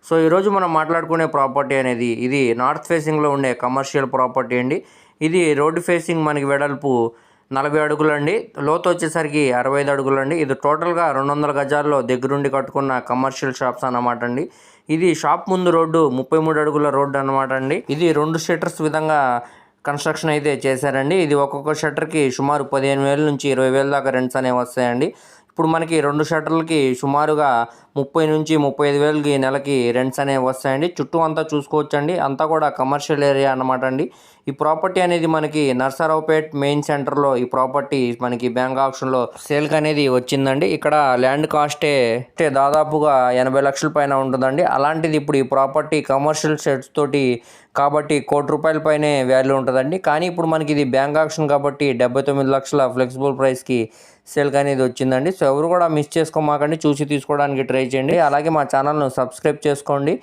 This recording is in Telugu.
సో ఈరోజు మనం మాట్లాడుకునే ప్రాపర్టీ అనేది ఇది నార్త్ ఫేసింగ్లో ఉండే కమర్షియల్ ప్రాపర్టీ అండి. ఇది రోడ్డు ఫేసింగ్ మనకి వెడల్పు 40 అడుగులు అండి, లోతు వచ్చేసరికి 65 అడుగులు అండి. ఇది టోటల్గా 200 గజాల్లో దగ్గరుండి కట్టుకున్న కమర్షియల్ షాప్స్ అన్నమాట అండి. ఇది షాప్ ముందు రోడ్డు 33 అడుగుల రోడ్డు అనమాట అండి. ఇది 2 షట్టర్స్ విధంగా కన్స్ట్రక్షన్ అయితే చేశారండి. ఇది ఒక్కొక్క షట్టర్కి సుమారు 15,000 నుంచి 20,000 దాకా రెంట్స్ అనేవి వస్తాయండి. ఇప్పుడు మనకి 2 షట్టర్లకి సుమారుగా 30 నుంచి 35,000కి నెలకి రెంట్స్ అనేవి వస్తాయండి. చుట్టూ అంతా చూసుకోవచ్చండి, అంతా కూడా కమర్షియల్ ఏరియా అన్నమాట అండి. ఈ ప్రాపర్టీ అనేది మనకి నర్సరావుపేట్ మెయిన్ సెంటర్లో ఈ ప్రాపర్టీ మనకి బ్యాంక్ ఆప్షన్లో సేల్కి అనేది వచ్చిందండి. ఇక్కడ ల్యాండ్ కాస్టే దాదాపుగా 80 లక్షల పైన ఉంటుందండి. అలాంటిది ఇప్పుడు ఈ ప్రాపర్టీ కమర్షియల్ షెడ్స్ తోటి కాబట్టి ₹1,00,00,000 పైనే వాల్యూ ఉంటుందండి. కానీ ఇప్పుడు మనకి ఇది బ్యాంక్ ఆప్షన్ కాబట్టి 79 లక్షల ఫ్లెక్సిబుల్ ప్రైస్కి సేల్కి అనేది వచ్చిందండి. సో ఎవరు కూడా మిస్ చేసుకోమాకండి, చూసి తీసుకోవడానికి ట్రై చేయండి. అలాగే మా ఛానల్ను సబ్స్క్రైబ్ చేసుకోండి.